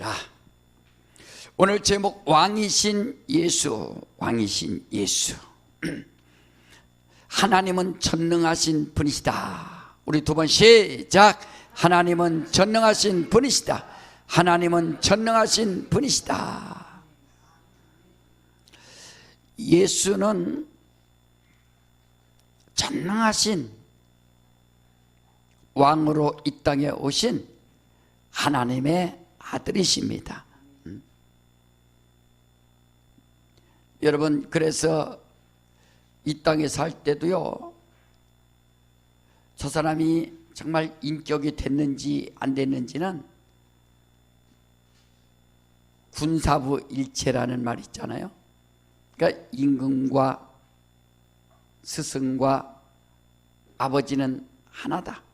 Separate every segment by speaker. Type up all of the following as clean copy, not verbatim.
Speaker 1: 자, 오늘 제목 왕이신 예수, 왕이신 예수. 하나님은 전능하신 분이시다. 우리 두 번 시작. 하나님은 전능하신 분이시다. 하나님은 전능하신 분이시다. 예수는 전능하신 왕으로 이 땅에 오신 하나님의 아들이십니다. 여러분, 그래서 이 땅에 살 때도요, 저 사람이 정말 인격이 됐는지 안 됐는지는 군사부 일체라는 말 있잖아요. 그러니까 임금과 스승과 아버지는 하나다.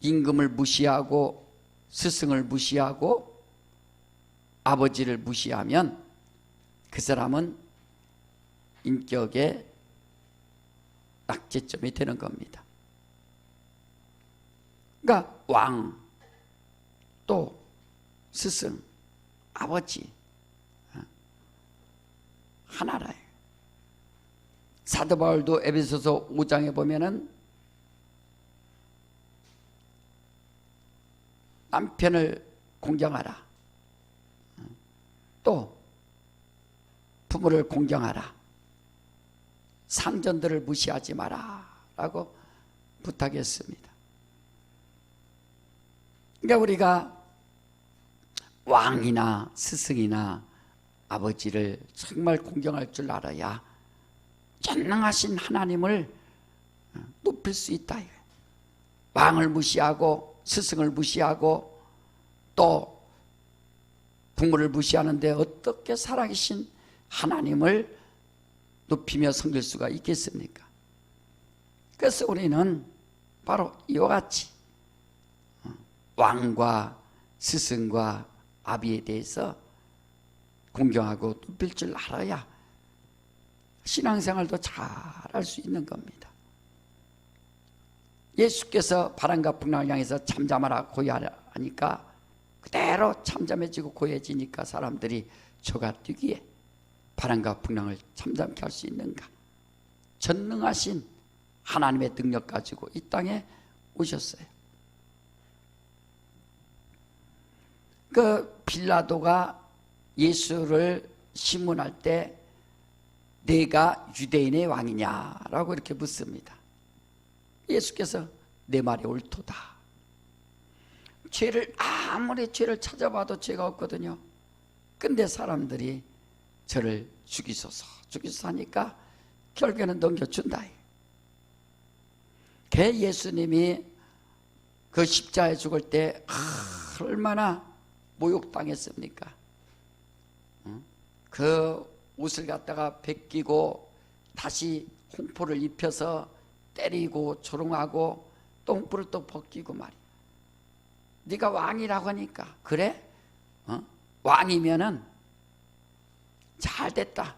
Speaker 1: 임금을 무시하고 스승을 무시하고 아버지를 무시하면 그 사람은 인격의 낙제점이 되는 겁니다. 그러니까 왕, 또 스승, 아버지 하나라. 사도 바울도 에베소서 5장에 보면은 남편을 공경하라, 또 부모를 공경하라, 상전들을 무시하지 마라 라고 부탁했습니다. 그러니까 우리가 왕이나 스승이나 아버지를 정말 공경할 줄 알아야 전능하신 하나님을 높일 수 있다. 왕을 무시하고 스승을 무시하고 또 부모를 무시하는데 어떻게 살아계신 하나님을 높이며 섬길 수가 있겠습니까? 그래서 우리는 바로 이와 같이 왕과 스승과 아비에 대해서 공경하고 높일 줄 알아야 신앙생활도 잘 할 수 있는 겁니다. 예수께서 바람과 풍랑을 향해서 잠잠하라 고요하라 하니까 그대로 잠잠해지고 고요해지니까 사람들이 저가 뛰기에 바람과 풍랑을 잠잠케 할 수 있는가? 전능하신 하나님의 능력 가지고 이 땅에 오셨어요. 그 빌라도가 예수를 심문할 때 내가 유대인의 왕이냐라고 이렇게 묻습니다. 예수께서 내 말이 옳도다. 아무리 죄를 찾아봐도 죄가 없거든요. 근데 사람들이 저를 죽이소서 하니까 결국에는 넘겨준다. 그 예수님이 그 십자가에 죽을 때 얼마나 모욕당했습니까? 그 옷을 갖다가 벗기고 다시 홍포를 입혀서 때리고 조롱하고 또 홍포를 또 벗기고 말이야. 네가 왕이라고 하니까 그래? 왕이면은 잘 됐다.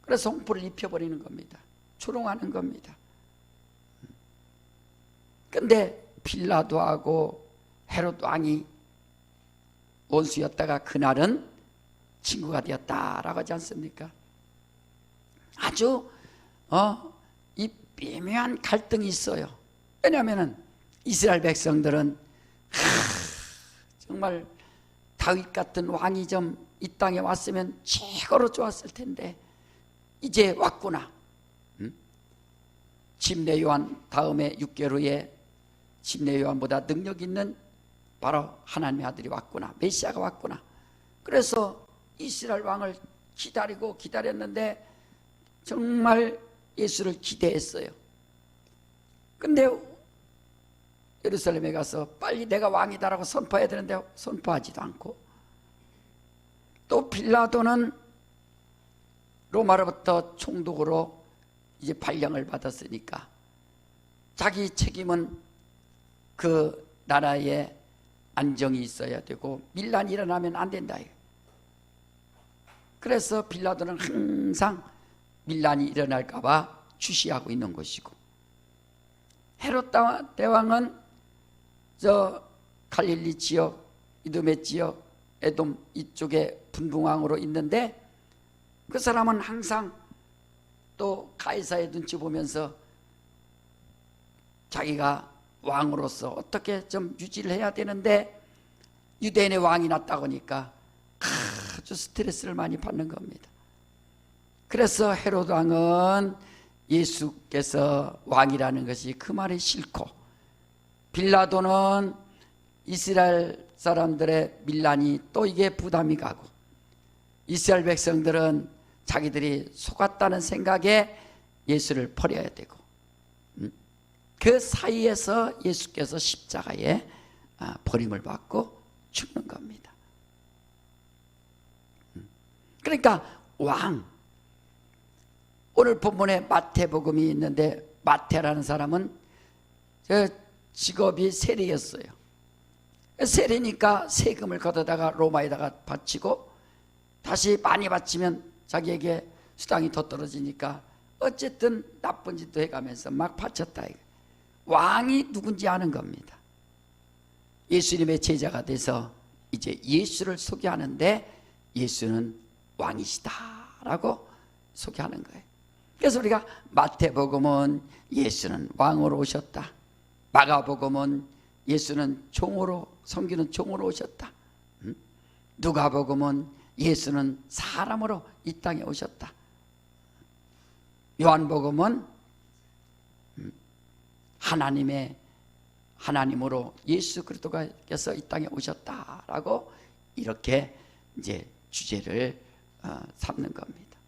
Speaker 1: 그래서 홍포를 입혀버리는 겁니다. 조롱하는 겁니다. 근데 빌라도하고 헤롯 왕이 원수였다가 그날은 친구가 되었다라고 하지 않습니까? 아주 이 미묘한 갈등이 있어요. 왜냐하면 이스라엘 백성들은 정말 다윗 같은 왕이 좀 이 땅에 왔으면 최고로 좋았을 텐데 이제 왔구나. 침례 요한 다음에 6개월 후에 침례 요한보다 능력 있는 바로 하나님의 아들이 왔구나. 메시아가 왔구나. 그래서 이스라엘 왕을 기다렸는데 정말 예수를 기대했어요. 근데 예루살렘에 가서 빨리 내가 왕이다라고 선포해야 되는데 선포하지도 않고, 또 빌라도는 로마로부터 총독으로 이제 발령을 받았으니까 자기 책임은 그 나라에 안정이 있어야 되고 밀란이 일어나면 안 된다. 그래서 빌라도는 항상 밀란이 일어날까 봐 주시하고 있는 것이고, 헤롯 대왕은 저 갈릴리 지역 이돔의 지역, 에돔 이쪽에 분봉왕으로 있는데, 그 사람은 항상 또 가이사의 눈치 보면서 자기가 왕으로서 어떻게 좀 유지를 해야 되는데, 유대인의 왕이 났다고 하니까 아주 스트레스를 많이 받는 겁니다. 그래서 헤롯 왕은 예수께서 왕이라는 것이 그 말이 싫고, 빌라도는 이스라엘 사람들의 밀란이 또 이게 부담이 가고, 이스라엘 백성들은 자기들이 속았다는 생각에 예수를 버려야 되고, 그 사이에서 예수께서 십자가에 버림을 받고 죽는 겁니다. 그러니까 왕, 오늘 본문에 마태복음이 있는데, 마태라는 사람은 직업이 세리였어요. 세리니까 세금을 걷어다가 로마에다가 바치고, 다시 많이 바치면 자기에게 수당이 더 떨어지니까 어쨌든 나쁜 짓도 해가면서 막 바쳤다. 왕이 누군지 아는 겁니다. 예수님의 제자가 돼서 이제 예수를 소개하는데, 예수는 왕이시다라고 소개하는 거예요. 그래서 우리가 마태복음은 예수는 왕으로 오셨다, 마가복음은 예수는 종으로, 섬기는 종으로 오셨다, 누가복음은 예수는 사람으로 이 땅에 오셨다, 요한복음은 하나님으로 예수 그리스도께서 이 땅에 오셨다라고 이렇게 이제 주제를 삼는 겁니다.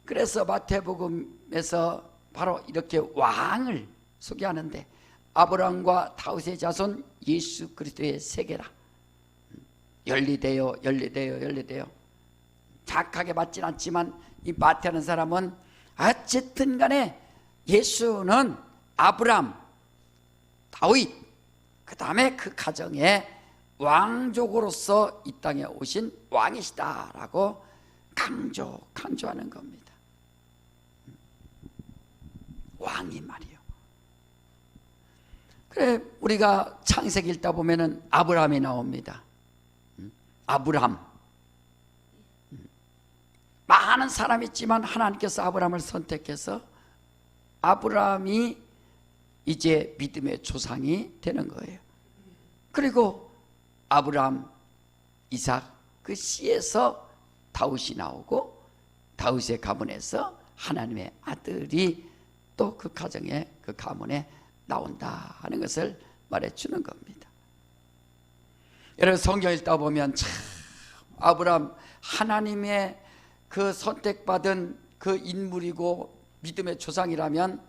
Speaker 1: 그래서 마태복음에서 바로 이렇게 왕을 소개하는데, 아브라함과 다윗의 자손 예수 그리스도의 세계라. 열리대요, 열리대요, 열리대요. 정확하게 맞진 않지만 이 마태라는 사람은 어쨌든 간에 예수는 아브라함, 다윗, 그 다음에 그 가정의 왕족으로서 이 땅에 오신 왕이시다라고 강조하는 겁니다. 왕이 말이요. 그래, 우리가 창세기 읽다 보면은 아브라함이 나옵니다. 아브라함. 많은 사람이 있지만 하나님께서 아브라함을 선택해서 아브라함이 이제 믿음의 조상이 되는 거예요. 그리고 아브라함, 이삭, 그 씨에서 다윗이 나오고, 다윗의 가문에서 하나님의 아들이 또 그 가정에, 그 가문에 나온다 하는 것을 말해주는 겁니다. 여러분, 성경 읽다 보면 참 아브라함, 하나님의 그 선택받은 그 인물이고 믿음의 조상이라면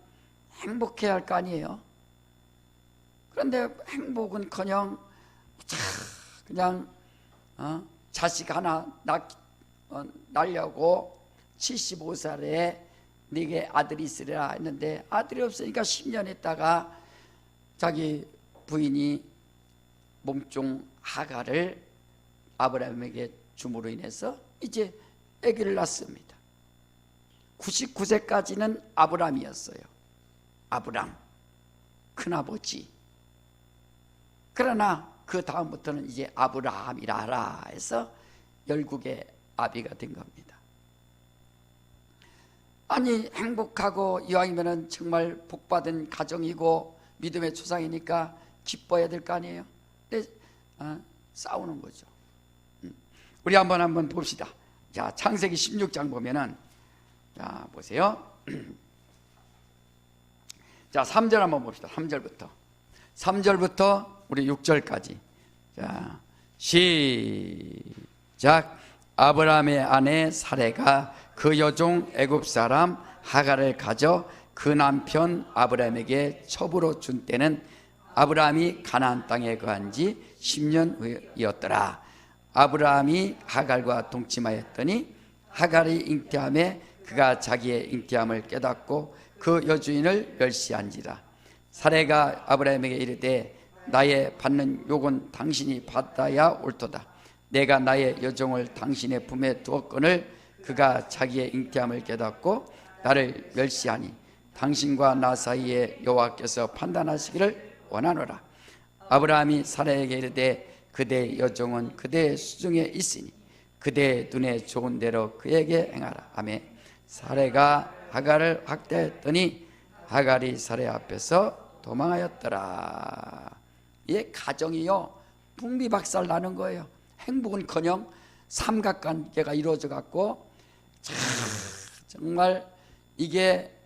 Speaker 1: 행복해야 할 거 아니에요. 그런데 행복은커녕 그냥 자식 하나 낳으려고 75살에 네게 아들이 있으리라 했는데, 아들이 없으니까 10년 있다가 자기 부인이 몸종 하갈을 아브라함에게 줌으로 인해서 이제 아기를 낳습니다. 99세까지는 아브라함이었어요. 아브람, 큰아버지. 그러나 그 다음부터는 이제 아브라함이라 하라 해서 열국의 아비가 된 겁니다. 아니, 행복하고 이왕이면 정말 복받은 가정이고 믿음의 조상이니까 기뻐해야 될 거 아니에요. 근데 싸우는 거죠. 우리 한번 봅시다. 자, 창세기 16장 보면은, 자, 보세요. 자, 3절 한번 봅시다. 3절부터 우리 6절까지. 자, 시작. 아브라함의 아내 사레가 그 여종 애굽 사람 하갈을 가져 그 남편 아브라함에게 첩으로 준 때는 아브라함이 가나안 땅에 거한 지 10년 후였더라. 아브라함이 하갈과 동침하였더니 하갈이 잉태함에 그가 자기의 잉태함을 깨닫고 그 여주인을 멸시한지라. 사레가 아브라함에게 이르되 나의 받는 욕은 당신이 받아야 옳도다. 내가 나의 여종을 당신의 품에 두었거늘 그가 자기의 잉태함을 깨닫고 나를 멸시하니 당신과 나 사이에 여호와께서 판단하시기를 원하노라. 아브라함이 사라에게 이르되 그대 여종은 그대의 수중에 있으니 그대 눈에 좋은 대로 그에게 행하라. 아멘. 사레가 하갈을 학대했더니 하갈이 사레 앞에서 도망하였더라. 이 가정이요 풍비박살 나는 거예요. 행복은커녕 삼각관계가 이루어져 갖고 정말 이게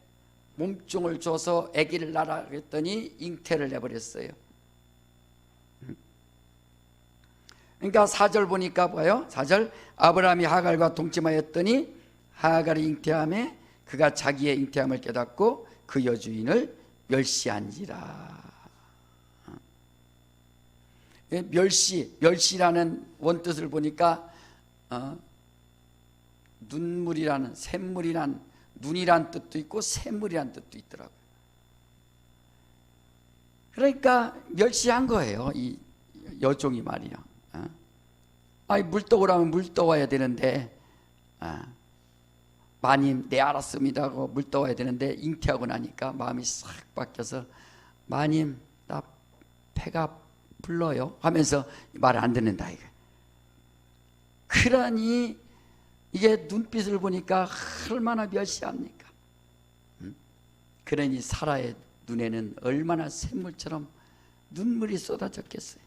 Speaker 1: 몸종을 줘서 아기를 낳으라 했더니 잉태를 내버렸어요. 그러니까 4절 보니까 봐요. 4절 아브라함이 하갈과 동침하였더니 하갈이 잉태함에 그가 자기의 잉태함을 깨닫고 그 여주인을 멸시한지라. 멸시라는 원뜻을 보니까 눈물이라는 샘물이란 눈이란 뜻도 있고 샘물이란 뜻도 있더라고요. 그러니까 멸시한 거예요. 이 여종이 말이요. 아니 물 떠오라면 물 떠와야 되는데 마님 네 알았습니다 하고 물 떠와야 되는데 잉태하고 나니까 마음이 싹 바뀌어서 마님 나 배가 불러요 하면서 말을 안 듣는다 이거. 그러니 이게 눈빛을 보니까 얼마나 멸시합니까? 그러니 사라의 눈에는 얼마나 샘물처럼 눈물이 쏟아졌겠어요.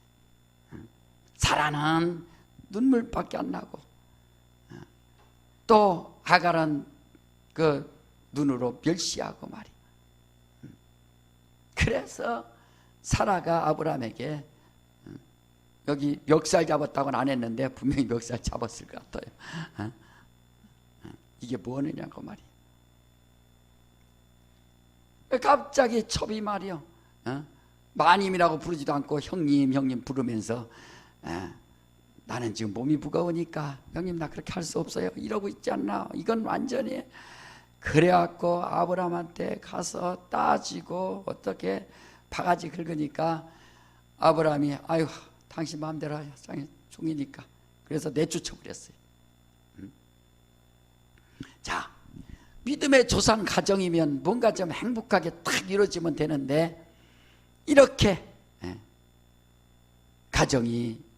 Speaker 1: 사라는 눈물밖에 안 나고 또 하갈은 그 눈으로 멸시하고 말이야. 그래서 사라가 아브라함에게 여기 멱살 잡았다고는 안 했는데 분명히 멱살 잡았을 것 같아요. 이게 뭐느냐고 말이야. 갑자기 첩이 말이요. 마님이라고 부르지도 않고 형님 부르면서 나는 지금 몸이 무거우니까 형님 나 그렇게 할 수 없어요 이러고 있지 않나. 이건 완전히 그래갖고 아브라함한테 가서 따지고 어떻게 바가지 긁으니까 아브라함이 아유 당신 마음대로 하자 종이니까 그래서 내쫓아버렸어요. 자, 믿음의 조상 가정이면 뭔가 좀 행복하게 딱 이루어지면 되는데 이렇게 가정이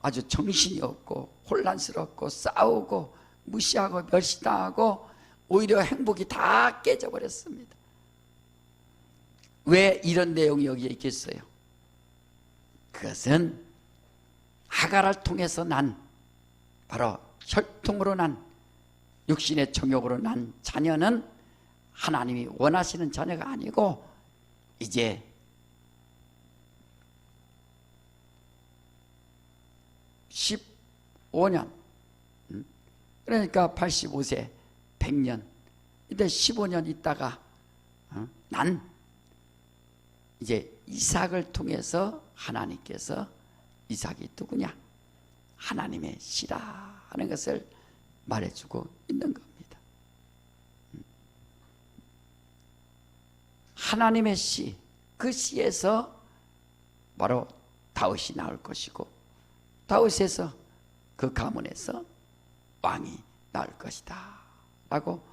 Speaker 1: 아주 정신이 없고 혼란스럽고 싸우고 무시하고 멸시당하고 오히려 행복이 다 깨져버렸습니다. 왜 이런 내용이 여기에 있겠어요? 그것은 하갈을 통해서 난 바로 혈통으로 난 육신의 정욕으로 난 자녀는 하나님이 원하시는 자녀가 아니고 이제 15년 그러니까 85세 100년 이때 15년 있다가 난 이제 이삭을 통해서 하나님께서 이삭이 누구냐? 하나님의 씨라 하는 것을 말해주고 있는 겁니다. 하나님의 씨, 그 씨에서 바로 다윗이 나올 것이고 다윗에서 그 가문에서 왕이 나올 것이다 라고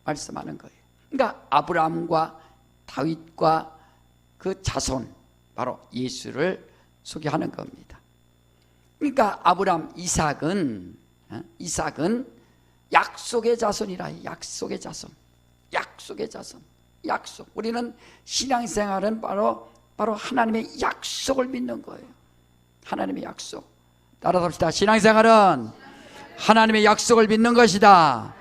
Speaker 1: 말씀하는 거예요. 그러니까 아브라함과 다윗과 그 자손 바로 예수를 소개하는 겁니다. 그러니까 아브라함 이삭은 약속의 자손이라. 약속의 자손, 약속의 자손, 약속. 우리는 신앙생활은 바로 하나님의 약속을 믿는 거예요. 하나님의 약속. 따라합시다. 신앙생활은 하나님의 약속을 믿는 것이다.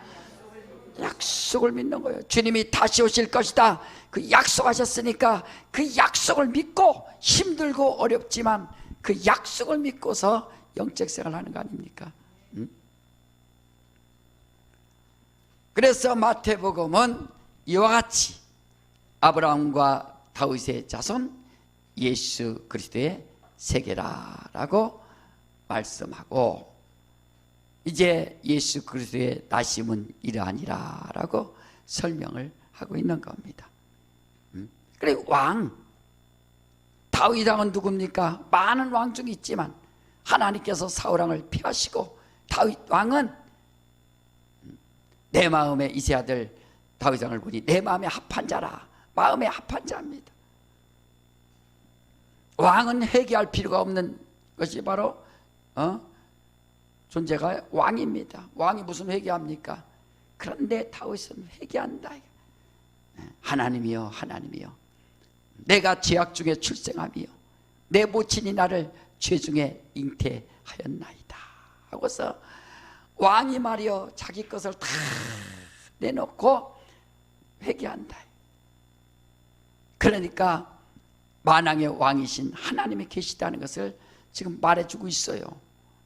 Speaker 1: 약속을 믿는 거예요. 주님이 다시 오실 것이다. 그 약속하셨으니까 그 약속을 믿고 힘들고 어렵지만 그 약속을 믿고서 영적 생활을 하는 거 아닙니까? 그래서 마태복음은 이와 같이 아브라함과 다윗의 자손 예수 그리스도의 세계라라고 말씀하고 이제 예수 그리스도의 나심은 이러하니라라고 설명을 하고 있는 겁니다. 그리고 왕 다윗 왕은 누굽니까? 많은 왕 중에 있지만 하나님께서 사울 왕을 피하시고 다윗 왕은 내 마음에 이세 아들 다윗 왕을 보니 내 마음에 합한 자라. 마음에 합한 자입니다. 왕은 회개할 필요가 없는 것이 바로 존재가 왕입니다. 왕이 무슨 회개합니까? 그런데 다윗은 회개한다. 하나님이여, 하나님이여, 내가 죄악 중에 출생하며 내 모친이 나를 죄 중에 잉태하였나이다 하고서 왕이 말이여 자기 것을 다 내놓고 회개한다. 그러니까 만왕의 왕이신 하나님이 계시다는 것을 지금 말해주고 있어요.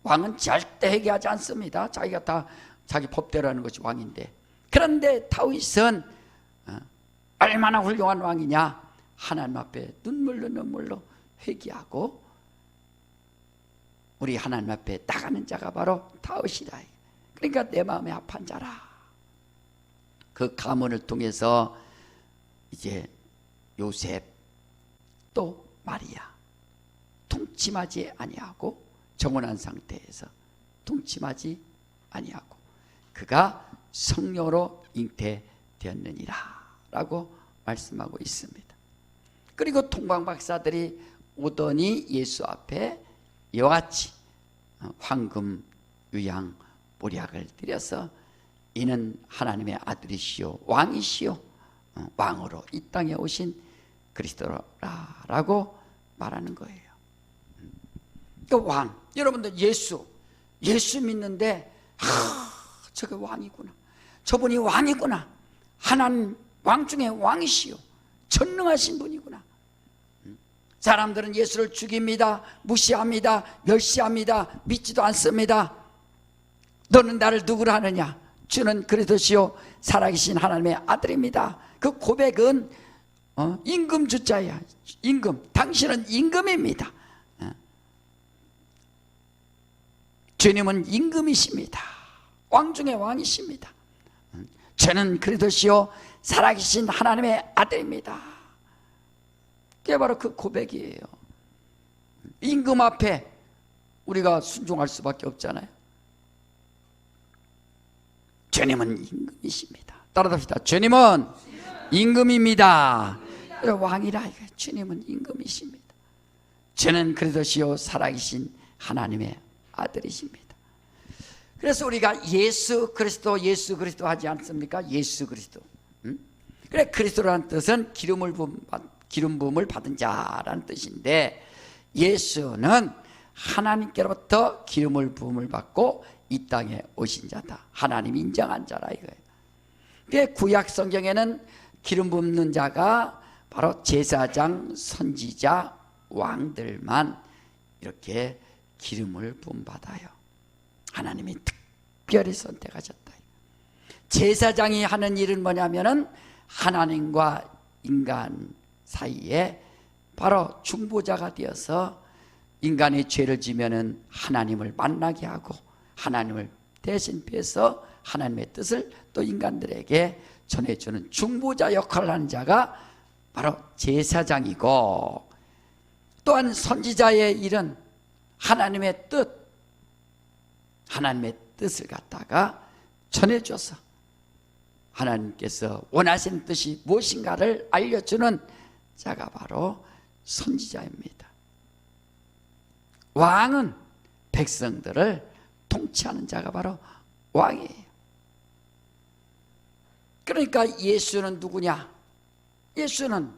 Speaker 1: 왕은 절대 회개하지 않습니다. 자기가 다 자기 법대로 하는 것이 왕인데, 그런데 다윗은 얼마나 훌륭한 왕이냐, 하나님 앞에 눈물로 회개하고 우리 하나님 앞에 나가는 자가 바로 다윗이다. 그러니까 내 마음에 합한 자라. 그 가문을 통해서 이제 요셉 또 마리아 동침하지 아니하고 정혼한 상태에서 동침하지 아니하고 그가 성녀로 잉태되었느니라 라고 말씀하고 있습니다. 그리고 동방박사들이 오더니 예수 앞에 이와 같이 황금, 유향, 모략을 드려서 이는 하나님의 아들이시오 왕이시오 왕으로 이 땅에 오신 그리스도라라고 말하는 거예요. 그 왕, 여러분들 예수 믿는데 저게 왕이구나, 저분이 왕이구나, 하나님 왕 중에 왕이시오, 전능하신 분이구나. 사람들은 예수를 죽입니다, 무시합니다, 멸시합니다, 믿지도 않습니다. 너는 나를 누구라 하느냐? 주는 그리스도시요 살아계신 하나님의 아들입니다. 그 고백은 임금 주자야. 임금, 당신은 임금입니다. 주님은 임금이십니다. 왕 중에 왕이십니다. 저는 그리스도시요 살아계신 하나님의 아들입니다. 그게 바로 그 고백이에요. 임금 앞에 우리가 순종할 수밖에 없잖아요. 주님은 임금이십니다. 따라합시다. 주님은 임금입니다. 왕이라. 주님은 임금이십니다. 저는 그리스도시요 살아계신 하나님의 아들이십니다. 그래서 우리가 예수 그리스도 하지 않습니까? 예수 그리스도. 그래, 그리스도라는 뜻은 기름 부음을 받은 자라는 뜻인데, 예수는 하나님께로부터 기름을 부음을 받고 이 땅에 오신 자다. 하나님 인정한 자라 이거예요. 그 구약 성경에는 기름 붓는 자가 바로 제사장, 선지자, 왕들만 이렇게 기름을 부음 받아요. 하나님이 특별히 선택하셨다. 제사장이 하는 일은 뭐냐면은 하나님과 인간 사이에 바로 중보자가 되어서 인간이 죄를 지면은 하나님을 만나게 하고 하나님을 대신 빼서 하나님의 뜻을 또 인간들에게 전해주는 중보자 역할을 하는 자가 바로 제사장이고, 또한 선지자의 일은 하나님의 뜻을 갖다가 전해줘서 하나님께서 원하시는 뜻이 무엇인가를 알려주는 자가 바로 선지자입니다. 왕은 백성들을 통치하는 자가 바로 왕이에요. 그러니까 예수는 누구냐? 예수는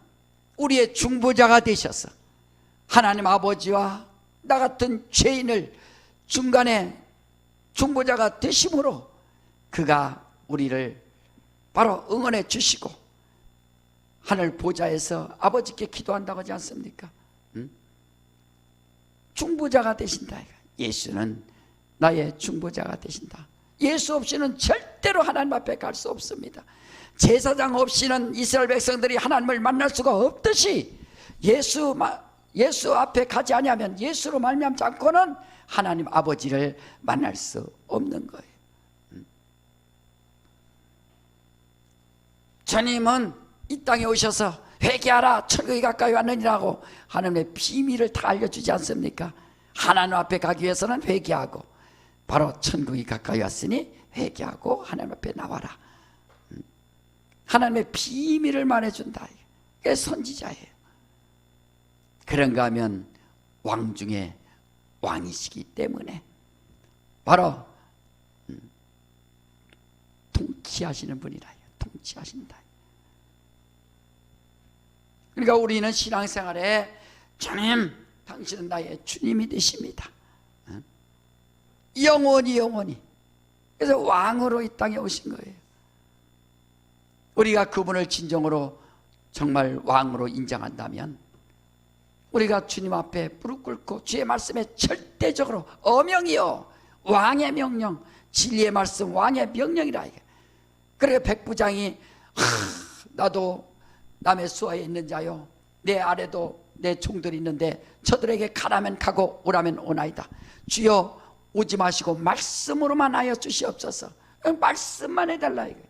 Speaker 1: 우리의 중보자가 되셔서 하나님 아버지와 나 같은 죄인을 중간에 중보자가 되심으로 그가 우리를 바로 응원해 주시고 하늘 보좌에서 아버지께 기도한다고 하지 않습니까? 중보자가 되신다. 예수는 나의 중보자가 되신다. 예수 없이는 절대로 하나님 앞에 갈 수 없습니다. 제사장 없이는 이스라엘 백성들이 하나님을 만날 수가 없듯이 예수 앞에 가지 아니하면, 예수로 말미암지 않고는 하나님 아버지를 만날 수 없는 거예요. 주님은 이 땅에 오셔서 회개하라, 천국이 가까이 왔느니라고 하나님의 비밀을 다 알려주지 않습니까? 하나님 앞에 가기 위해서는 회개하고, 바로 천국이 가까이 왔으니 회개하고 하나님 앞에 나와라. 하나님의 비밀을 말해준다. 이게 선지자예요. 그런가 하면 왕 중에 왕이시기 때문에 바로 통치하시는 분이라. 통치하신다. 그러니까 우리는 신앙생활에 주님, 당신은 나의 주님이 되십니다. 영원히. 그래서 왕으로 이 땅에 오신 거예요. 우리가 그분을 진정으로 정말 왕으로 인정한다면 우리가 주님 앞에 무릎 꿇고 주의 말씀에 절대적으로 어명이요, 왕의 명령, 진리의 말씀, 왕의 명령이라. 그래 백부장이 나도 남의 수하에 있는 자요, 내 아래도 내 종들이 있는데 저들에게 가라면 가고 오라면 오나이다. 주여 오지 마시고 말씀으로만 하여 주시옵소서. 말씀만 해달라 이거예요.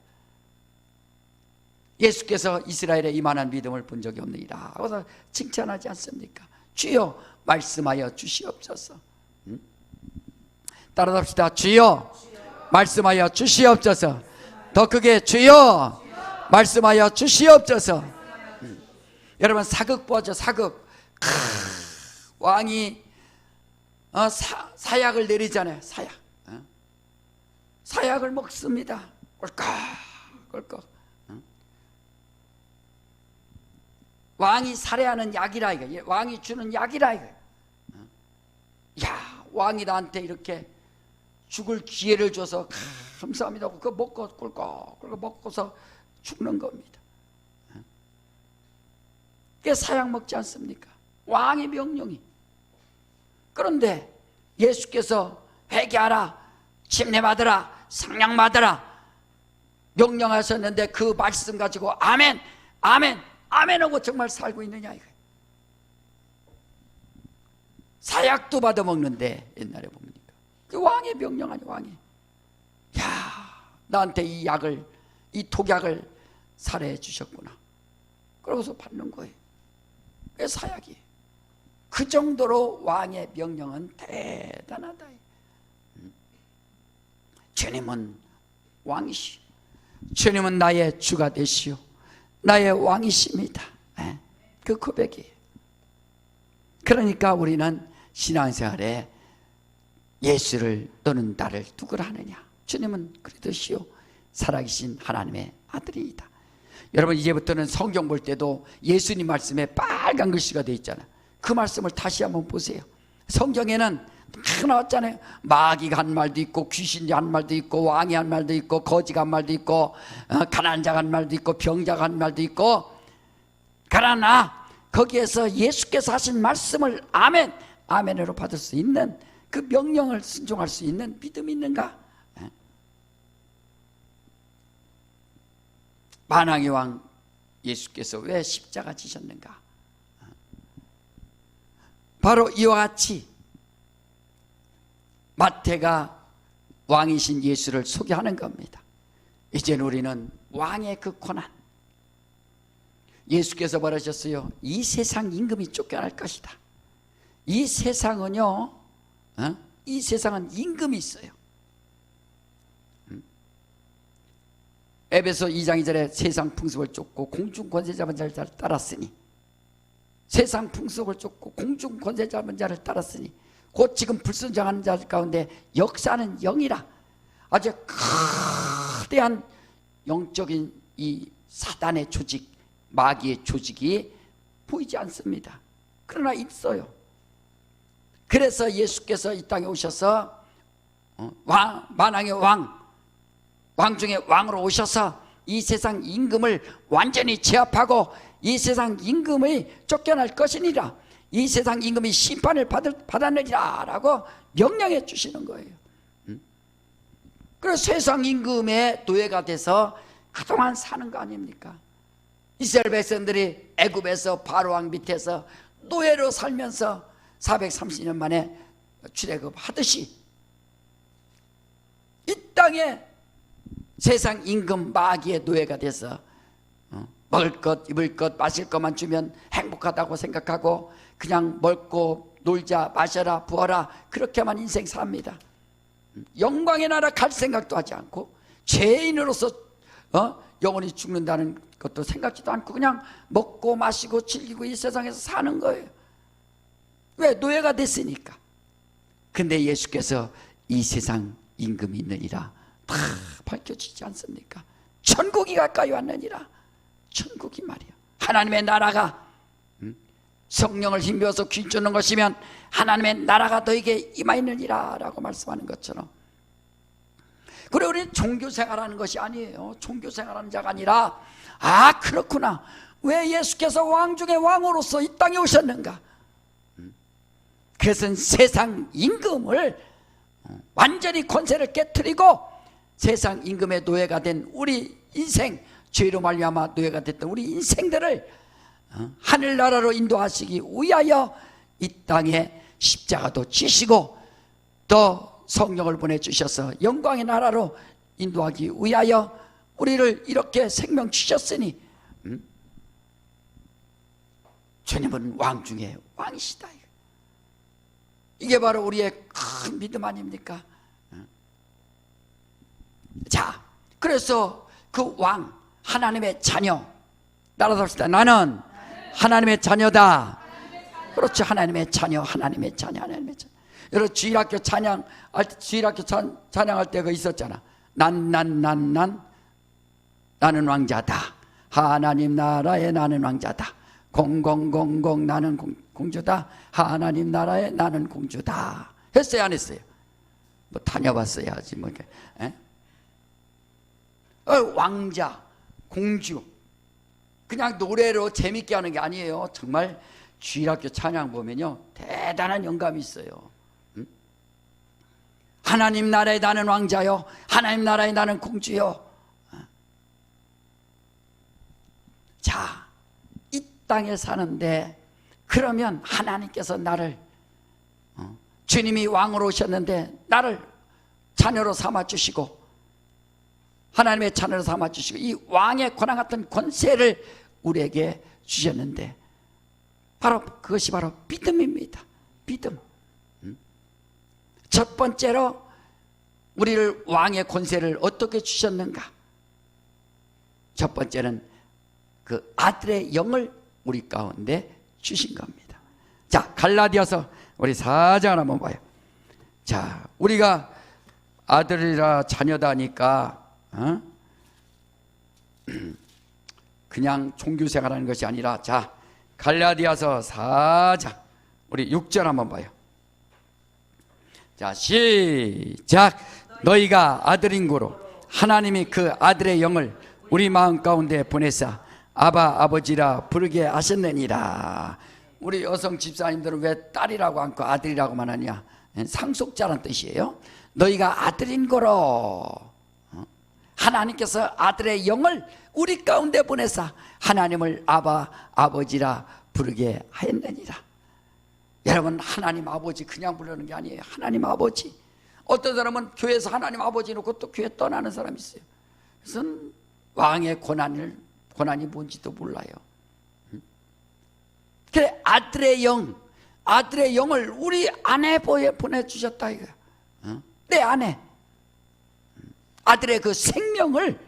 Speaker 1: 예수께서 이스라엘에 이만한 믿음을 본 적이 없느니라 하고서 칭찬하지 않습니까? 주여 말씀하여 주시옵소서. 따라합시다. 주여 말씀하여 주시옵소서. 더 크게 주여 말씀하여 주시옵소서. 여러분 사극 보죠. 사극. 왕이 사약을 내리잖아요. 사약을 먹습니다. 꿀꺽. 왕이 살해하는 약이라 이거. 왕이 주는 약이라 이거. 야, 왕이 나한테 이렇게 죽을 기회를 줘서 감사합니다. 그거 먹고 꿀꺽 먹고서 죽는 겁니다. 그게 사약 먹지 않습니까? 왕의 명령이. 그런데 예수께서 회개하라, 침례받으라, 성령 받으라 명령하셨는데 그 말씀 가지고 아멘 하고 정말 살고 있느냐 이거예요. 사약도 받아 먹는데 옛날에 보니까 그 왕의 명령 아니 왕이. 야, 나한테 이 약을, 이 독약을 살해해 주셨구나. 그러고서 받는 거예요. 그게 사약이에요. 그 정도로 왕의 명령은 대단하다. 주님은 왕이시오. 주님은 나의 주가 되시오. 나의 왕이십니다. 그 고백이에요. 그러니까 우리는 신앙생활에 예수를 또는 나를 누구라 하느냐? 주님은 그리스도시요 살아계신 하나님의 아들이다. 여러분 이제부터는 성경 볼 때도 예수님 말씀에 빨간 글씨가 되어 있잖아요. 그 말씀을 다시 한번 보세요. 성경에는 다 나왔잖아요. 마귀가 한 말도 있고, 귀신이 한 말도 있고, 왕이 한 말도 있고, 거지가 한 말도 있고, 가난한 자가 한 말도 있고, 병자가 한 말도 있고. 그러나 거기에서 예수께서 하신 말씀을 아멘으로 받을 수 있는, 그 명령을 순종할 수 있는 믿음이 있는가? 만왕의 왕 예수께서 왜 십자가 지셨는가? 바로 이와 같이 마태가 왕이신 예수를 소개하는 겁니다. 이제는 우리는 왕의 그 고난, 예수께서 말하셨어요. 이 세상 임금이 쫓겨날 것이다. 이 세상은요, 이 세상은 임금이 있어요. 에베소 2장 2절에 세상 풍속을 쫓고 공중 권세 잡은 자를 따랐으니, 세상 풍속을 쫓고 공중 권세 잡은 자를 따랐으니 곧 지금 불순종하는 자들 가운데 역사는 영이라. 아주 거대한 영적인 이 사단의 조직, 마귀의 조직이 보이지 않습니다. 그러나 있어요. 그래서 예수께서 이 땅에 오셔서 만왕의 왕 중에 왕으로 오셔서 이 세상 임금을 완전히 제압하고 이 세상 임금이 쫓겨날 것이니라. 이 세상 임금이 심판을 받았느니라 라고 명령해 주시는 거예요. 그래서 세상 임금의 노예가 돼서 그동안 사는 거 아닙니까? 이스라엘 백성들이 애굽에서 바로왕 밑에서 노예로 살면서 430년 만에 출애굽하듯이 이 땅에 세상 임금 마귀의 노예가 돼서 먹을 것, 입을 것, 마실 것만 주면 행복하다고 생각하고 그냥 먹고 놀자, 마셔라, 부어라 그렇게만 인생 삽니다. 영광의 나라 갈 생각도 하지 않고 죄인으로서 영원히 죽는다는 것도 생각지도 않고 그냥 먹고 마시고 즐기고 이 세상에서 사는 거예요. 왜? 노예가 됐으니까. 근데 예수께서 이 세상 임금이 있느니라 다 밝혀지지 않습니까? 천국이 가까이 왔느니라. 천국이 말이야, 하나님의 나라가 성령을 힘입어서 귀 쫓는 것이면 하나님의 나라가 너에게 임하였느니라 라고 말씀하는 것처럼, 그래 우리는 종교생활하는 것이 아니에요. 종교생활하는 자가 아니라, 아 그렇구나, 왜 예수께서 왕 중에 왕으로서 이 땅에 오셨는가? 그것은 세상 임금을 완전히 권세를 깨트리고 세상 임금의 노예가 된 우리 인생, 죄로 말미암아 노예가 됐던 우리 인생들을 하늘나라로 인도하시기 위하여 이 땅에 십자가도 지시고 또 성령을 보내주셔서 영광의 나라로 인도하기 위하여 우리를 이렇게 생명 주셨으니 주님은 왕 중에 왕이시다. 이게 바로 우리의 큰 믿음 아닙니까? 자, 그래서 그 왕, 하나님의 자녀, 따라서 나는 하나님의 자녀다. 그렇죠, 하나님의 자녀, 하나님의 자녀, 하나님의 자녀. 여러분 주일학교 찬양할 때, 주일학교 찬양할 때 그 있었잖아. 나는 왕자다. 하나님 나라에 나는 왕자다. 0000 나는 공주다. 하나님 나라에 나는 공주다. 했어요, 안 했어요? 뭐 다녀봤어야지 뭐 이렇게. 왕자, 공주, 그냥 노래로 재밌게 하는 게 아니에요. 정말 주일학교 찬양 보면요 대단한 영감이 있어요. 하나님 나라에 나는 왕자요, 하나님 나라에 나는 공주요. 자, 이 땅에 사는데 그러면 하나님께서 나를 주님이 왕으로 오셨는데 나를 자녀로 삼아주시고 하나님의 자녀로 삼아주시고 이 왕의 권한 같은 권세를 우리에게 주셨는데 바로 그것이 바로 믿음입니다. 믿음. 첫 번째로 우리를 왕의 권세를 어떻게 주셨는가? 첫 번째는 그 아들의 영을 우리 가운데 주신 겁니다. 자, 갈라디아서 우리 4장을 한번 봐요. 자, 우리가 아들이라 자녀다니까 그냥 종교생활하는 것이 아니라, 자, 갈라디아서 4장 우리 6절 한번 봐요. 자, 시작. 너희가 아들인 고로 하나님이 그 아들의 영을 우리 마음 가운데 보내사 아바 아버지라 부르게 하셨느니라. 우리 여성 집사님들은 왜 딸이라고 않고 아들이라고만 하냐? 상속자란 뜻이에요. 너희가 아들인 거로 하나님께서 아들의 영을 우리 가운데 보내사 하나님을 아바 아버지라 부르게 하였느니라. 여러분, 하나님 아버지 그냥 부르는 게 아니에요. 하나님 아버지. 어떤 사람은 교회에서 하나님 아버지 놓고 또 교회 떠나는 사람이 있어요. 그래서 왕의 고난이 뭔지도 몰라요. 그래, 아들의 영을 우리 안에 보내주셨다 이거야. 내 안에 아들의 그 생명을,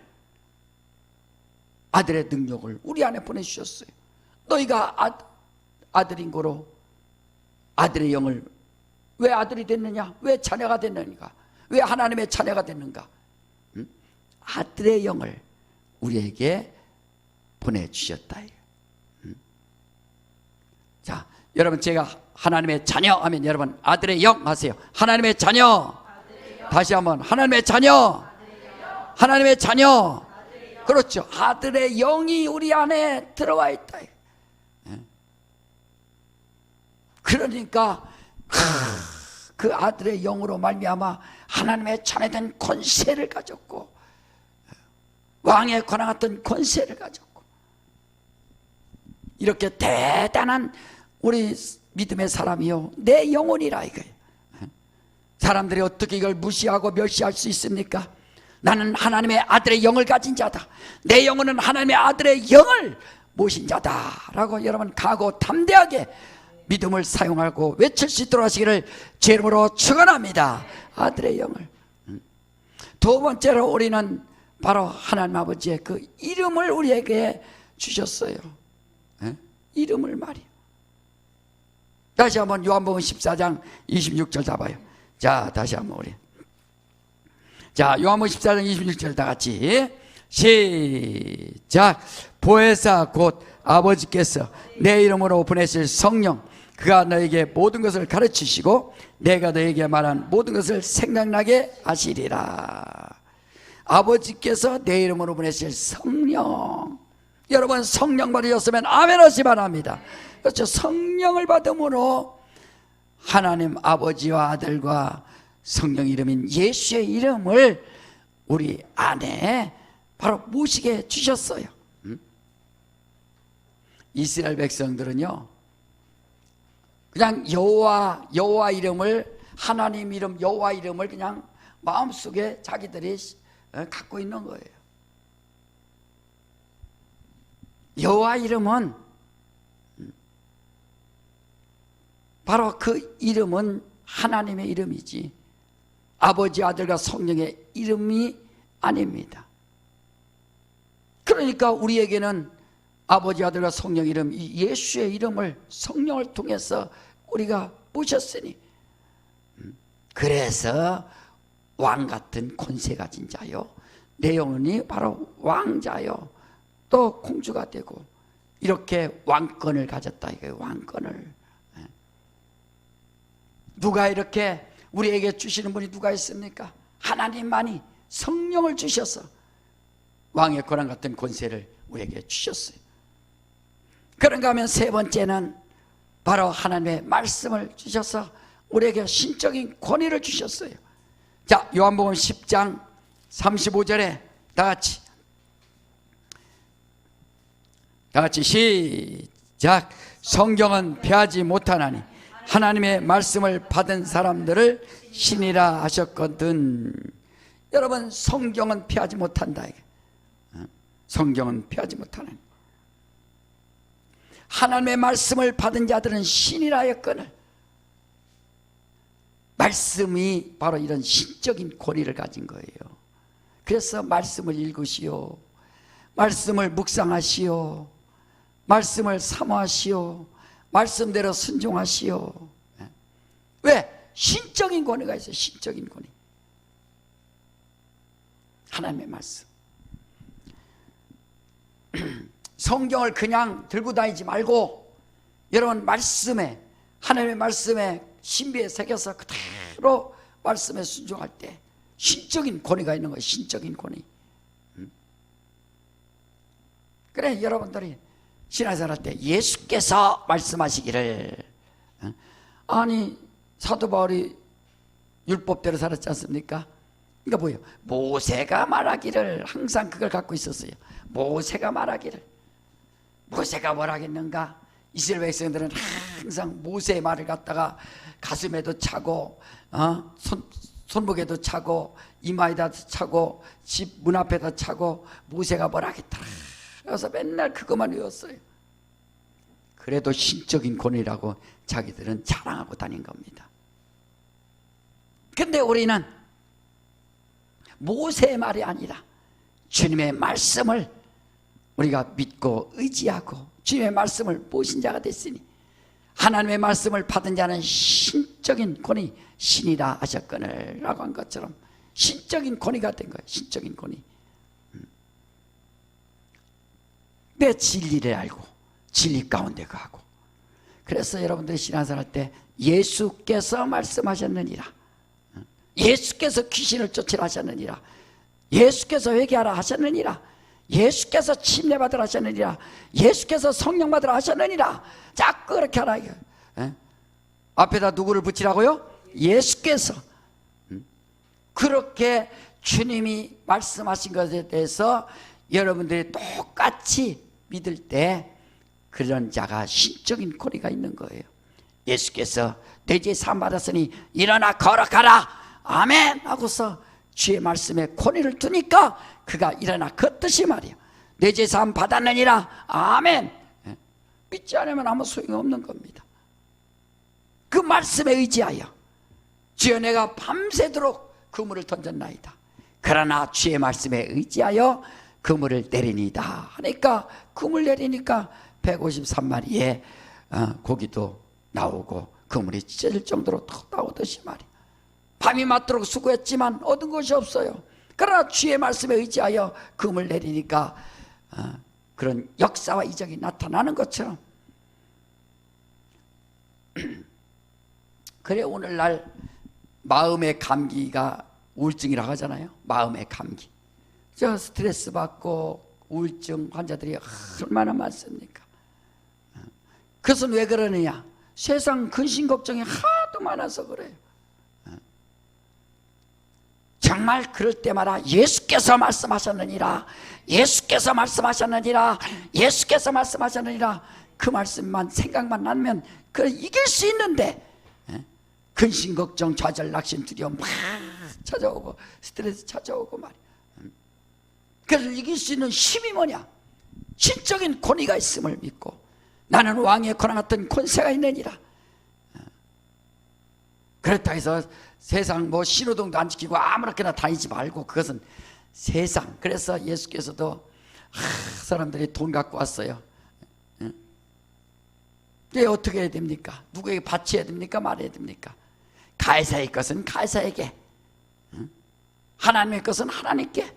Speaker 1: 아들의 능력을 우리 안에 보내주셨어요. 너희가 아들인 거로 아들의 영을, 왜 아들이 됐느냐? 왜 자녀가 됐느냐? 왜 하나님의 자녀가 됐는가? 아들의 영을 우리에게 보내주셨다. 자, 여러분, 제가 하나님의 자녀 하면 여러분 아들의 영 하세요. 하나님의 자녀. 다시 한번 하나님의 자녀. 하나님의 자녀. 그렇죠. 아들의 영이 우리 안에 들어와 있다. 그러니까 그 아들의 영으로 말미암아 하나님의 자녀된 권세를 가졌고 왕의 권한 같은 권세를 가졌고, 이렇게 대단한 우리 믿음의 사람이요, 내 영혼이라 이거예요. 사람들이 어떻게 이걸 무시하고 멸시할 수 있습니까? 나는 하나님의 아들의 영을 가진 자다. 내 영혼은 하나님의 아들의 영을 모신 자다 라고 여러분 각오 담대하게 믿음을 사용하고 외칠 수 있도록 하시기를 제 이름으로 축원합니다. 아들의 영을. 두 번째로 우리는 바로 하나님 아버지의 그 이름을 우리에게 주셨어요. 이름을 말이요. 다시 한번 요한복음 14장 26절 잡아요. 자, 다시 한번 우리. 자, 요한복음 14장 26절 다 같이 시작. 보혜사 곧 아버지께서 내 이름으로 보내실 성령, 그가 너에게 모든 것을 가르치시고 내가 너에게 말한 모든 것을 생각나게 하시리라. 아버지께서 내 이름으로 보내실 성령. 여러분, 성령 받으셨으면 아멘 하시 바랍니다. 그렇죠. 성령을 받음으로 하나님 아버지와 아들과 성령 이름인 예수의 이름을 우리 안에 바로 모시게 주셨어요. 이스라엘 백성들은요, 그냥 여호와 이름을, 하나님 이름 여호와 이름을 그냥 마음속에 자기들이 갖고 있는 거예요. 여호와 이름은 바로 그 이름은 하나님의 이름이지 아버지, 아들과 성령의 이름이 아닙니다. 그러니까 우리에게는 아버지, 아들과 성령 이름, 이 예수의 이름을 성령을 통해서 우리가 모셨으니, 그래서 왕 같은 권세 가진 자요, 내 영혼이 바로 왕자요, 또 공주가 되고 이렇게 왕권을 가졌다 이거예요. 왕권을. 누가 이렇게 우리에게 주시는 분이 누가 있습니까? 하나님만이 성령을 주셔서 왕의 권한 같은 권세를 우리에게 주셨어요. 그런가 하면 세 번째는 바로 하나님의 말씀을 주셔서 우리에게 신적인 권위를 주셨어요. 자, 요한복음 10장 35절에 다 같이 시작. 성경은 폐하지 못하나니 하나님의 말씀을 받은 사람들을 신이라 하셨거든. 여러분, 성경은 폐하지 못한다. 성경은 폐하지 못하나니 하나님의 말씀을 받은 자들은 신이라 하였거늘. 말씀이 바로 이런 신적인 권위를 가진 거예요. 그래서 말씀을 읽으시오, 말씀을 묵상하시오, 말씀을 사모하시오, 말씀대로 순종하시오. 왜? 신적인 권위가 있어요. 신적인 권위. 하나님의 말씀. 성경을 그냥 들고 다니지 말고 여러분, 말씀에, 하나님의 말씀에 신비에 새겨서 그대로 말씀에 순종할 때 신적인 권위가 있는 거예요. 신적인 권위. 그래, 여러분들이 신앙생활 할 때 예수께서 말씀하시기를, 아니 사도 바울이 율법대로 살았지 않습니까? 그러니까 뭐예요? 모세가 말하기를, 항상 그걸 갖고 있었어요. 모세가 말하기를. 모세가 뭘 하겠는가? 이스라엘 백성들은 항상 모세의 말을 갖다가 가슴에도 차고 손목에도 차고 이마에다 차고 집 문 앞에다 차고 모세가 뭘 하겠다. 그래서 맨날 그것만 외웠어요. 그래도 신적인 권위라고 자기들은 자랑하고 다닌 겁니다. 근데 우리는 모세의 말이 아니라 주님의 말씀을 우리가 믿고 의지하고 주님의 말씀을 모신 자가 됐으니 하나님의 말씀을 받은 자는 신적인 권위, 신이라 하셨거늘 라고 한 것처럼 신적인 권위가 된 거예요. 신적인 권위. 내 진리를 알고 진리 가운데 가고. 그래서 여러분들이 신앙생활 할 때 예수께서 말씀하셨느니라, 예수께서 귀신을 쫓으라 하셨느니라, 예수께서 회개하라 하셨느니라, 예수께서 침례받으라 하셨느니라, 예수께서 성령 받으라 하셨느니라, 자꾸 그렇게 하라. 앞에다 누구를 붙이라고요? 예수께서. 그렇게 주님이 말씀하신 것에 대해서 여러분들이 똑같이 믿을 때 그런 자가 신적인 권위가 있는 거예요. 예수께서 내 죄 사함 받았으니 일어나 걸어가라, 아멘 하고서 주의 말씀에 권위를 두니까 그가 일어나 걷듯이 말이야. 내 죄 사함 받았느니라, 아멘. 믿지 않으면 아무 소용이 없는 겁니다. 그 말씀에 의지하여 주여 내가 밤새도록 그물을 던졌나이다, 그러나 주의 말씀에 의지하여 그물을 내리니다 하니까, 그물 내리니까 153마리의 고기도 나오고 그물이 찢어질 정도로 턱 나오듯이 말이야. 밤이 맞도록 수고했지만 얻은 것이 없어요. 그러나 주의 말씀에 의지하여 금을 내리니까 그런 역사와 이적이 나타나는 것처럼, 그래 오늘날 마음의 감기가 우울증이라고 하잖아요. 마음의 감기. 저 스트레스 받고 우울증 환자들이 얼마나 많습니까? 그것은 왜 그러느냐? 세상 근심 걱정이 하도 많아서 그래요. 정말 그럴 때마다 예수께서 말씀하셨느니라, 예수께서 말씀하셨느니라, 예수께서 말씀하셨느니라, 그 말씀만 생각만 나면 그걸 이길 수 있는데, 근심 걱정 좌절 낙심 두려움 막 찾아오고 스트레스 찾아오고 말이야. 그래서 이길 수 있는 힘이 뭐냐? 신적인 권위가 있음을 믿고, 나는 왕의 권한 같은 권세가 있느니라. 그렇다 해서 세상 뭐 신호등도 안 지키고 아무렇게나 다니지 말고, 그것은 세상. 그래서 예수께서도 사람들이 돈 갖고 왔어요. 이게 어떻게 해야 됩니까? 누구에게 바쳐야 됩니까? 말해야 됩니까? 가이사의 것은 가이사에게, 하나님의 것은 하나님께.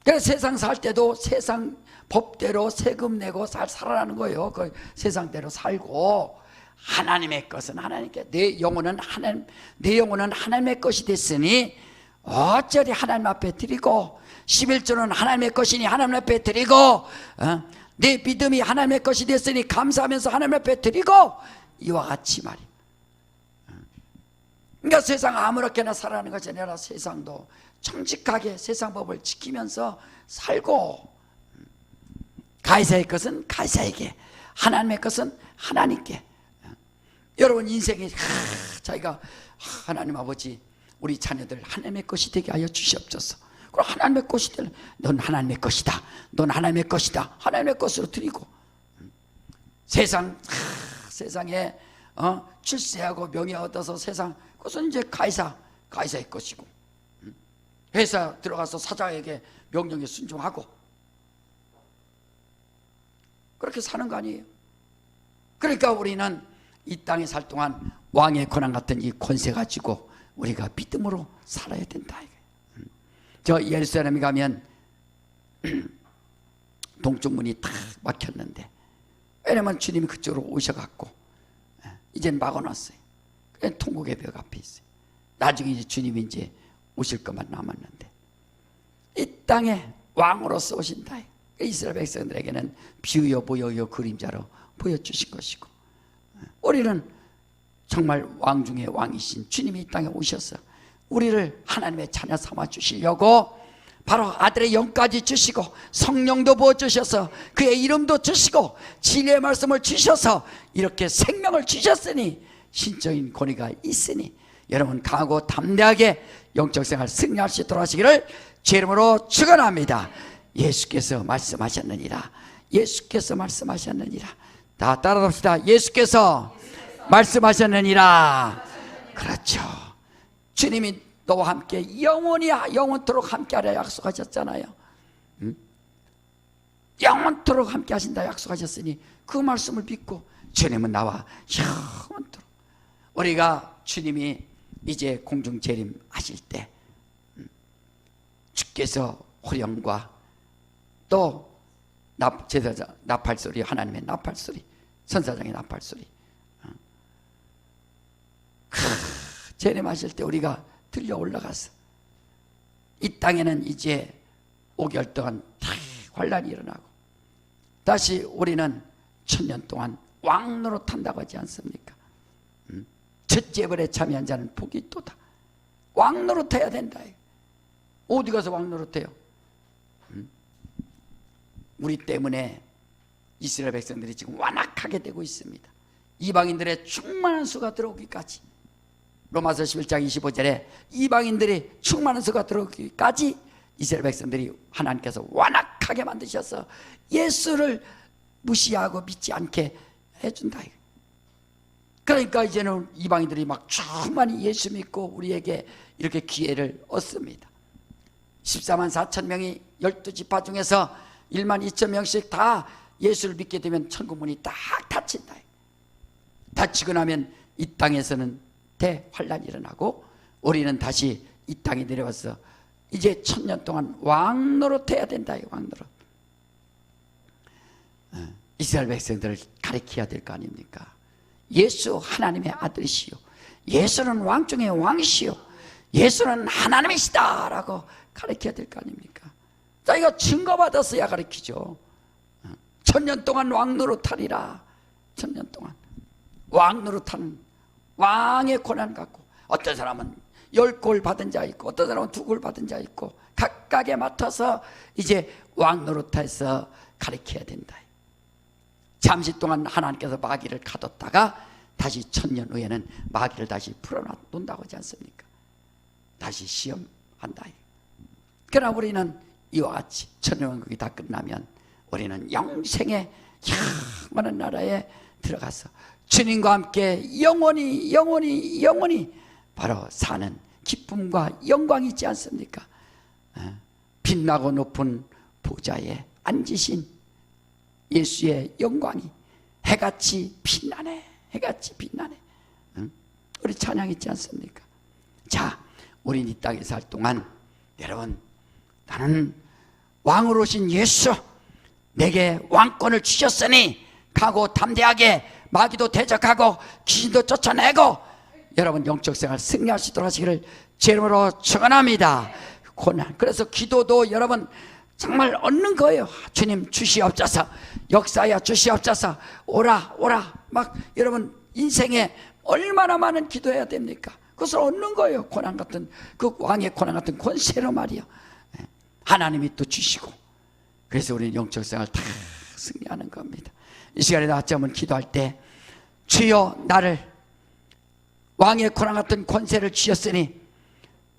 Speaker 1: 그래서 세상 살 때도 세상 법대로 세금 내고 살아가는 거예요. 그 세상대로 살고, 하나님의 것은 하나님께. 내 영혼은 하나님의 것이 됐으니 어쩌리 하나님 앞에 드리고, 11조는 하나님의 것이니 하나님 앞에 드리고, 내 믿음이 하나님의 것이 됐으니 감사하면서 하나님 앞에 드리고, 이와 같이 말이야. 그러니까 세상 아무렇게나 살아가는 것이 아니라 세상도 정직하게 세상 법을 지키면서 살고, 가이사의 것은 가이사에게, 하나님의 것은 하나님께. 여러분 인생에 자기가 하나님 아버지, 우리 자녀들 하나님의 것이 되게 하여 주시옵소서. 그럼 하나님의 것이 되려, 넌 하나님의 것이다, 넌 하나님의 것이다, 하나님의 것으로 드리고, 세상에 출세하고 명예 얻어서 세상, 그것은 이제 가이사의 것이고, 회사 들어가서 사장에게 명령에 순종하고, 그렇게 사는 거 아니에요. 그러니까 우리는 이 땅에 살 동안 왕의 권한 같은 이 권세 가지고 우리가 믿음으로 살아야 된다. 저 예루살렘에 가면 동쪽 문이 탁 막혔는데, 왜냐면 주님이 그쪽으로 오셔갖고 이제는 막아놨어요. 그냥 통곡의 벽 앞에 있어요. 나중에 이제 주님이 이제 오실 것만 남았는데, 이 땅에 왕으로서 오신다. 이스라엘 백성들에게는 비유여 보여요 그림자로 보여주신 것이고, 우리는 정말 왕 중에 왕이신 주님이 이 땅에 오셔서 우리를 하나님의 자녀 삼아 주시려고 바로 아들의 영까지 주시고, 성령도 부어주셔서 그의 이름도 주시고, 진리의 말씀을 주셔서 이렇게 생명을 주셨으니, 신적인 권위가 있으니 여러분 강하고 담대하게 영적 생활 승리할 수 있도록 하시기를 제 이름으로 축원합니다. 예수께서 말씀하셨느니라, 예수께서 말씀하셨느니라. 다 따라합시다. 예수께서 말씀하셨느니라. 그렇죠. 주님이 너와 함께 영원토록 함께하라 약속하셨잖아요. 영원토록 함께 하신다 약속하셨으니 그 말씀을 믿고 주님은 나와 영원토록. 우리가 주님이 이제 공중 재림하실 때 주께서 호령과 또 제사장 나팔소리, 하나님의 나팔소리, 선사장의 나팔소리 재림하실 때 우리가 들려 올라가서 이 땅에는 이제 5개월 동안 다 환란이 일어나고, 다시 우리는 1000년 동안 왕노릇한다고 하지 않습니까? 첫째 벌에 참여한 자는 복이 있도다. 왕노릇해야 된다. 어디 가서 왕노릇해요? 우리 때문에 이스라엘 백성들이 지금 완악하게 되고 있습니다. 이방인들의 충만한 수가 들어오기까지, 로마서 11장 25절에 이방인들이 충만한 수가 들어오기까지 이스라엘 백성들이 하나님께서 완악하게 만드셔서 예수를 무시하고 믿지 않게 해준다. 그러니까 이제는 이방인들이 막 충만히 예수 믿고 우리에게 이렇게 기회를 얻습니다. 14만 4천 명이 12지파 중에서 1만 2천 명씩 다 예수를 믿게 되면 천국문이 딱 닫힌다. 닫히고 나면 이 땅에서는 대환란이 일어나고 우리는 다시 이 땅에 내려와서 이제 1000년 동안 왕 노릇해야 된다. 왕 노릇. 이스라엘 백성들을 가르쳐야 될 거 아닙니까? 예수 하나님의 아들이시오, 예수는 왕 중에 왕이시오, 예수는 하나님이시다 라고 가르쳐야 될 거 아닙니까? 자, 이거 증거받았어야 가르치죠. 1000년 동안 왕 노릇하리라. 1000년 동안 왕 노릇하는 왕의 고난 갖고, 어떤 사람은 10골 받은 자 있고 어떤 사람은 2골 받은 자 있고 각각에 맡아서 이제 왕 노릇해서 가르쳐야 된다. 잠시 동안 하나님께서 마귀를 가뒀다가 다시 1000년 후에는 마귀를 다시 풀어놓는다고 하지 않습니까? 다시 시험한다. 그러나 우리는 이와 같이 천년왕국이 다 끝나면 우리는 영생의 영원한 나라에 들어가서 주님과 함께 영원히 바로 사는 기쁨과 영광이 있지 않습니까? 빛나고 높은 보좌에 앉으신 예수의 영광이 해같이 빛나네, 해같이 빛나네. 우리 찬양 있지 않습니까? 자, 우린 이 땅에 살 동안 여러분, 나는 왕으로 오신 예수, 내게 왕권을 주셨으니 가고 담대하게 마귀도 대적하고 귀신도 쫓아내고 여러분 영적 생활 승리할 수 있도록 하시기를 제 이름으로 축원합니다. 고난, 그래서 기도도 여러분 정말 얻는 거예요. 주님 주시옵소서, 역사야 주시옵소서, 오라 막 여러분 인생에 얼마나 많은 기도해야 됩니까? 그것을 얻는 거예요. 고난 같은, 그 왕의 고난 같은 권세로 말이요. 하나님이 또 주시고, 그래서 우리는 영적 생활 다 승리하는 겁니다. 이 시간에 나같이 한번 기도할 때, 주여 나를 왕의 고난 같은 권세를 주셨으니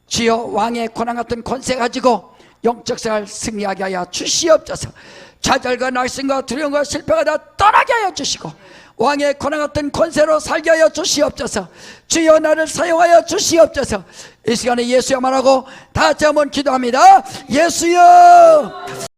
Speaker 1: 주여 왕의 고난 같은 권세 가지고 영적 생활 승리하게 하여 주시옵소서. 좌절과 낙심과 두려움과 실패가 다 떠나게 하여 주시고 왕의 고난 같은 권세로 살게 하여 주시옵소서. 주여 나를 사용하여 주시옵소서. 이 시간에 예수여 말하고 다 같이 한번 기도합니다. 예수여.